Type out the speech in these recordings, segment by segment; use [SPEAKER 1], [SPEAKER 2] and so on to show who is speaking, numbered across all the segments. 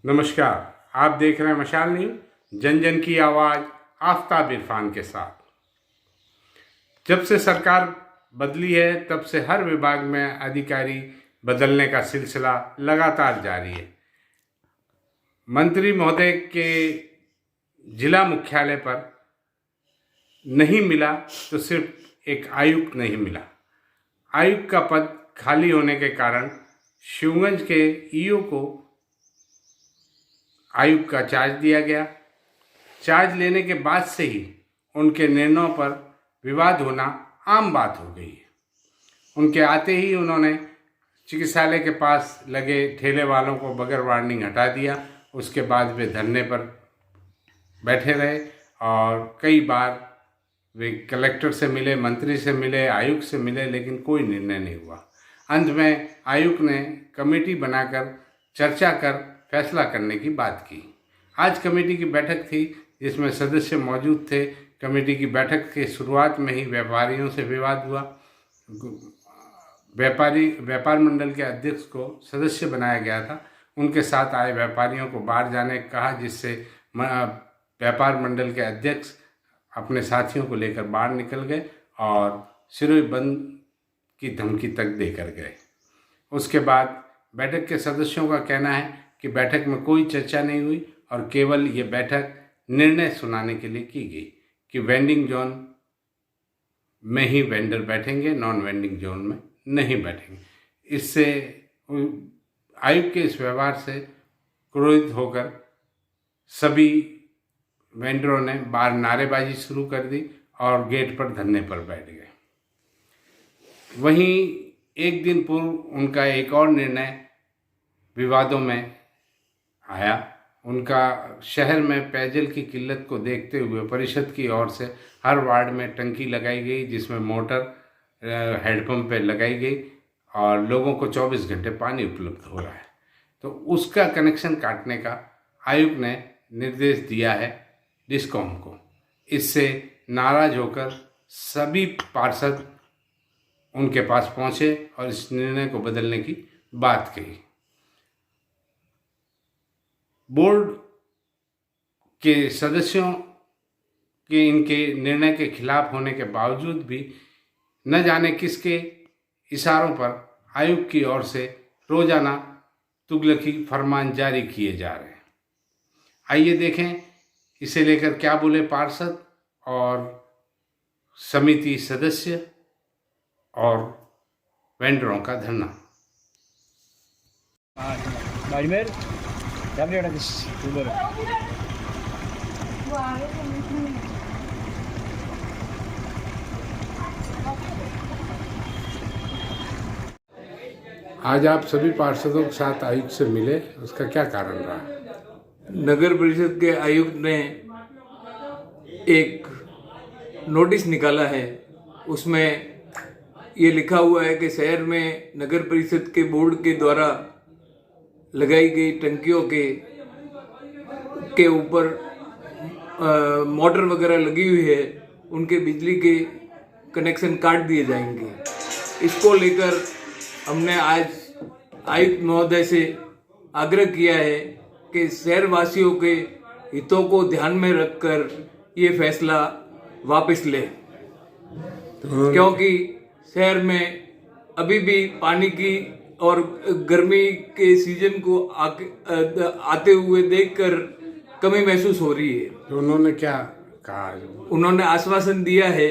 [SPEAKER 1] नमस्कार, आप देख रहे हैं मशाल न्यूज, जन जन की आवाज़, आफ्ताब इरफान के साथ। जब से सरकार बदली है तब से हर विभाग में अधिकारी बदलने का सिलसिला लगातार जारी है। मंत्री महोदय के जिला मुख्यालय पर नहीं मिला तो सिर्फ एक आयुक्त नहीं मिला। आयुक्त का पद खाली होने के कारण शिवगंज के ईओ को आयुक्त का चार्ज दिया गया। चार्ज लेने के बाद से ही उनके निर्णयों पर विवाद होना आम बात हो गई है। उनके आते ही उन्होंने चिकित्सालय के पास लगे ठेले वालों को बगैर वार्निंग हटा दिया। उसके बाद वे धरने पर बैठे रहे और कई बार वे कलेक्टर से मिले, मंत्री से मिले, आयुक्त से मिले, लेकिन कोई निर्णय नहीं हुआ। अंत में आयुक्त ने कमेटी बनाकर चर्चा कर फैसला करने की बात की। आज कमेटी की बैठक थी जिसमें सदस्य मौजूद थे। कमेटी की बैठक के शुरुआत में ही व्यापारियों से विवाद हुआ। व्यापार मंडल के अध्यक्ष को सदस्य बनाया गया था। उनके साथ आए व्यापारियों को बाहर जाने को कहा, जिससे व्यापार मंडल के अध्यक्ष अपने साथियों को लेकर बाहर निकल गए और सिरों बंद की धमकी तक देकर गए। उसके बाद बैठक के सदस्यों का कहना है कि बैठक में कोई चर्चा नहीं हुई और केवल ये बैठक निर्णय सुनाने के लिए की गई कि वेंडिंग जोन में ही वेंडर बैठेंगे, नॉन वेंडिंग जोन में नहीं बैठेंगे। इससे आयुक्त के इस व्यवहार से क्रोधित होकर सभी वेंडरों ने बाहर नारेबाजी शुरू कर दी और गेट पर धरने पर बैठ गए। वहीं एक दिन पूर्व उनका एक और निर्णय विवादों में आया। उनका शहर में पेयजल की किल्लत को देखते हुए परिषद की ओर से हर वार्ड में टंकी लगाई गई, जिसमें मोटर हैंडपम्प पे लगाई गई और लोगों को 24 घंटे पानी उपलब्ध हो रहा है। तो उसका कनेक्शन काटने का आयुक्त ने निर्देश दिया है डिस्कॉम को। इससे नाराज होकर सभी पार्षद उनके पास पहुंचे और इस निर्णय को बदलने की बात कही। बोर्ड के सदस्यों के इनके निर्णय के खिलाफ होने के बावजूद भी न जाने किसके इशारों पर आयुक्त की ओर से रोजाना तुगलकी फरमान जारी किए जा रहे हैं। आइए देखें इसे लेकर क्या बोले पार्षद और समिति सदस्य और वेंडरों का धरना। आज आप सभी पार्षदों के साथ आयुक्त से मिले, उसका क्या कारण रहा?
[SPEAKER 2] नगर परिषद के आयुक्त ने एक नोटिस निकाला है। उसमें ये लिखा हुआ है कि शहर में नगर परिषद के बोर्ड के द्वारा लगाई गई टंकियों के ऊपर मोटर वगैरह लगी हुई है, उनके बिजली के कनेक्शन काट दिए जाएंगे। इसको लेकर हमने आज आयुक्त महोदय से आग्रह किया है कि शहर वासियों के हितों को ध्यान में रखकर ये फैसला वापस ले, क्योंकि शहर में अभी भी पानी की और गर्मी के सीजन को आते हुए देखकर कमी महसूस हो रही है।
[SPEAKER 1] तो उन्होंने क्या कहा?
[SPEAKER 2] उन्होंने आश्वासन दिया है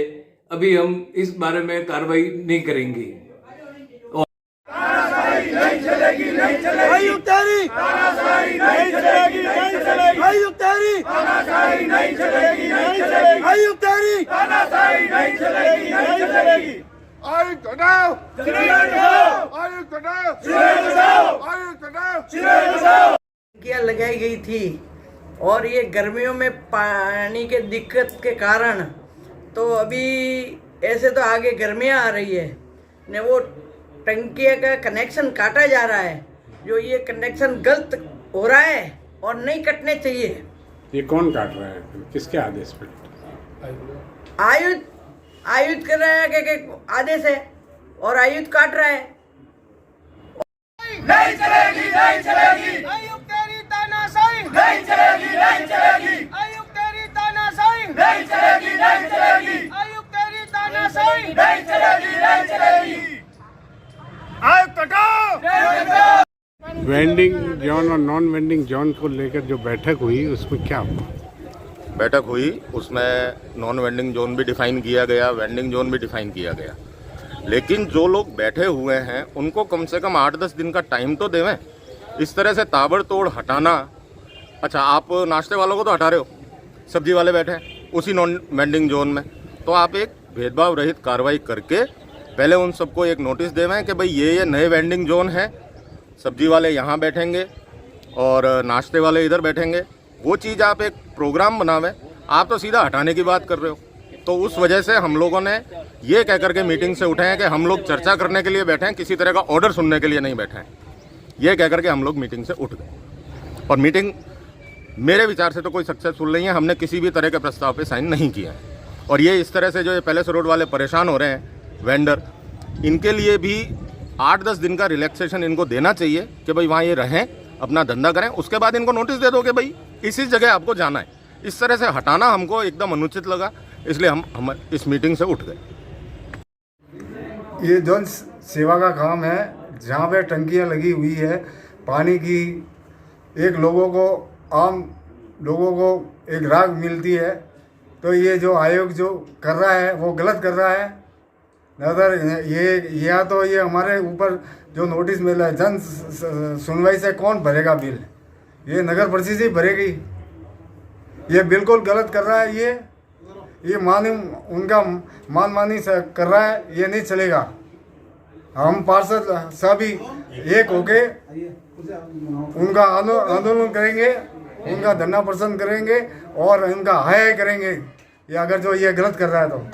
[SPEAKER 2] अभी हम इस बारे में कार्रवाई नहीं करेंगे।
[SPEAKER 3] लगाई गई थी और ये गर्मियों में पानी के दिक्कत के कारण, तो अभी ऐसे तो आगे गर्मियाँ आ रही है ने वो टंकी का कनेक्शन काटा जा रहा है, जो ये कनेक्शन गलत हो रहा है और नहीं कटने चाहिए।
[SPEAKER 1] ये कौन काट रहा है, किसके आदेश पे?
[SPEAKER 3] आयुक्त कर रहा है कि आदेश है। और आयुध काट रहा है।
[SPEAKER 4] नहीं चलेगी, नहीं चलेगी। आयुक्त तेरी तानाशाही नहीं चलेगी, नहीं चलेगी। आयुक्त तेरी तानाशाही नहीं चलेगी, नहीं चलेगी। आयुक्त तेरी तानाशाही नहीं चलेगी, नहीं चलेगी। आयुक्त हटाओ।
[SPEAKER 1] वेंडिंग जोन और नॉन वेंडिंग जोन को लेकर जो बैठक हुई उसमें क्या हुआ?
[SPEAKER 5] बैठक हुई, उसमें नॉन वेंडिंग जोन भी डिफाइन किया गया, वेंडिंग जोन भी डिफाइन किया गया। लेकिन जो लोग बैठे हुए हैं उनको कम से कम 8-10 दिन का टाइम तो देवें। इस तरह से ताबड़तोड़ हटाना। अच्छा, आप नाश्ते वालों को तो हटा रहे हो, सब्जी वाले बैठे हैं उसी नॉन वेंडिंग जोन में, तो आप एक भेदभाव रहित कार्रवाई करके पहले उन सबको एक नोटिस देवें कि भाई ये नए वेंडिंग जोन है, सब्जी वाले यहाँ बैठेंगे और नाश्ते वाले इधर बैठेंगे। वो चीज़ आप एक प्रोग्राम बनावें। आप तो सीधा हटाने की बात कर रहे हो। तो उस वजह से हम लोगों ने ये कह करके मीटिंग से उठे हैं कि हम लोग चर्चा करने के लिए बैठे हैं, किसी तरह का ऑर्डर सुनने के लिए नहीं बैठे हैं। ये कह करके हम लोग मीटिंग से उठ गए और मीटिंग मेरे विचार से तो कोई सक्सेसफुल नहीं है। हमने किसी भी तरह के प्रस्ताव पे साइन नहीं किया है। और ये इस तरह से जो ये पैलेस रोड वाले परेशान हो रहे हैं वेंडर, इनके लिए भी 8-10 दिन का रिलैक्सेशन इनको देना चाहिए कि भाई वहाँ ये रहें, अपना धंधा करें। उसके बाद इनको नोटिस दे दो कि भाई इसी जगह आपको जाना है। इस तरह से हटाना हमको एकदम अनुचित लगा, इसलिए हम इस मीटिंग से उठ गए।
[SPEAKER 6] ये जन सेवा का काम है, जहाँ पे टंकियाँ लगी हुई है पानी की, एक आम लोगों को एक राहत मिलती है। तो ये जो आयोग जो कर रहा है वो गलत कर रहा है। अगर या तो ये हमारे ऊपर जो नोटिस मिला है, जन सुनवाई से कौन भरेगा बिल? ये नगर परिषद ही भरेगी। ये बिल्कुल गलत कर रहा है। ये उनका मानी से कर रहा है, ये नहीं चलेगा। हम पार्षद सभी एक होके उनका आंदोलन करेंगे, उनका धरना प्रदर्शन करेंगे और इनका हाय करेंगे, ये अगर जो ये गलत कर रहा है तो।